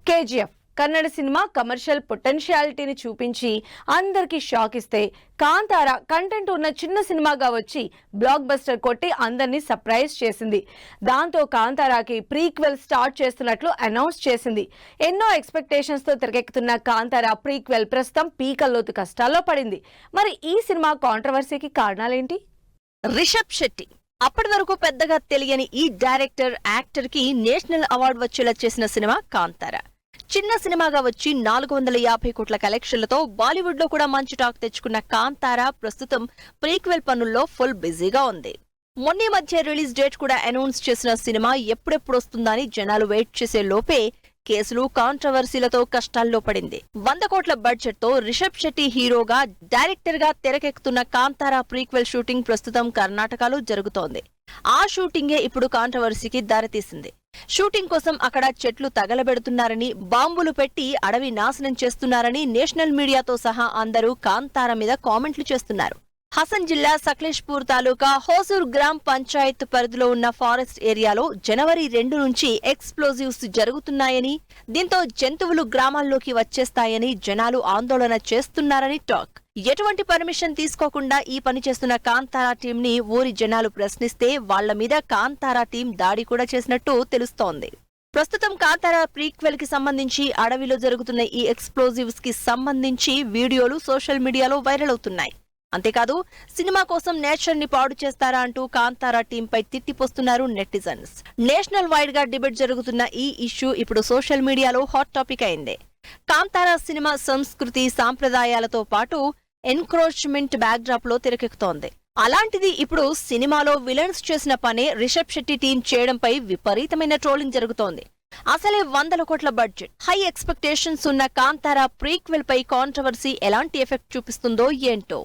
KGF Kannada cinema commercial పొటెన్షియాలిటీని చూపించి అందరికి shock ఇస్తే కాంతార కంటెంట్ ఉన్న చిన్న సినిమాగా వచ్చి బ్లాక్ బస్టర్ కొట్టి అందరినీ సర్ప్రైజ్ చేసింది. దాంతో కాంతారాకి ప్రీక్వెల్ స్టార్ట్ చేస్తున్నట్లు అనౌన్స్ చేసింది. ఎన్నో ఎక్స్పెక్టేషన్స్ తో తెరకెక్కుతున్న కాంతార ప్రీక్వెల్ ప్రస్తుతం పీకల్లోతు కష్టాల్లో పడింది. మరి ఈ సినిమా కాంట్రవర్సీకి కారణాలేంటి? రిషబ్ శెట్టి అప్పటి వరకు పెద్దగా తెలియని ఈ డైరెక్టర్ యాక్టర్ కి నేషనల్ అవార్డు వచ్చేలా చేసిన సినిమా కాంతార. చిన్న సినిమాగా వచ్చి 450 కోట్ల కలెక్షన్లతో బాలీవుడ్ లో కూడా మంచి టాక్ తెచ్చుకున్న కాంతార ప్రస్తుతం ప్రీక్వెల్ పనుల్లో ఫుల్ బిజీగా ఉంది. మొన్న మధ్య రిలీజ్ డేట్ కూడా అనౌన్స్ చేసిన సినిమా ఎప్పుడెప్పుడొస్తుందని జనాలు వెయిట్ చేసే లోపే కేసులు కాంట్రవర్సీలతో కష్టాల్లో పడింది. 100 కోట్ల బడ్జెట్ తో రిషబ్ శెట్టి హీరోగా డైరెక్టర్ గా తెరకెక్కుతున్న కాంతార ప్రీక్వెల్ షూటింగ్ ప్రస్తుతం కర్ణాటకలో జరుగుతోంది. ఆ షూటింగే ఇప్పుడు కాంట్రవర్సీకి దారితీసింది. షూటింగ్ కోసం అక్కడ చెట్లు తగలబెడుతున్నారని, బాంబులు పెట్టి అడవి నాశనం చేస్తున్నారని నేషనల్ మీడియాతో సహా అందరూ కాంతార మీద కామెంట్లు చేస్తున్నారు. హసన్ జిల్లా సక్లేష్పూర్ తాలూకా హోసూర్ గ్రామ్ పంచాయత్ పరిధిలో ఉన్న ఫారెస్ట్ ఏరియాలో జనవరి 2 నుంచి ఎక్స్ప్లోజివ్స్ జరుగుతున్నాయని, దీంతో జంతువులు గ్రామాల్లోకి వచ్చేస్తాయని జనాలు ఆందోళన చేస్తున్నారని టాక్. ఎటువంటి పర్మిషన్ తీసుకోకుండా ఈ పని చేస్తున్న కాంతారా టీం ని ఊరి జనాలు ప్రశ్నిస్తే వాళ్ల మీద కాంతారా టీం దాడి కూడా చేసినట్టు తెలుస్తోంది. ప్రస్తుతం కాంతారా ప్రీక్వెల్ కి సంబంధించి అడవిలో జరుగుతున్న ఈ ఎక్స్ప్లోజివ్స్ కి సంబంధించి వీడియోలు సోషల్ మీడియాలో వైరల్ అవుతున్నాయి. అంతేకాదు సినిమా కోసం నేచర్ ని పాడు చేస్తారా అంటూ కాంతారా టీంపై తిట్టిపోస్తున్నారు నెటిజన్స్. నేషనల్ వైడ్ గా డిబేట్ జరుగుతున్న ఈ ఇష్యూ ఇప్పుడు సోషల్ మీడియాలో హాట్ టాపిక్ అయింది. కాంతారా సినిమా సంస్కృతి సాంప్రదాయాలతో పాటు ఎన్క్రోచ్మెంట్ బ్యాక్డ్రాప్ లో తెరకెక్కుతోంది. అలాంటిది ఇప్పుడు సినిమాలో విలన్స్ చేసిన పనే రిషబ్ శెట్టి టీం చేయడంపై విపరీతమైన ట్రోలింగ్ జరుగుతోంది. అసలే 100 కోట్ల బడ్జెట్, హై ఎక్స్పెక్టేషన్స్ ఉన్న కాంతారా ప్రీక్వెల్ పై కాంట్రవర్సీ ఎలాంటి ఎఫెక్ట్ చూపిస్తుందో ఏంటో.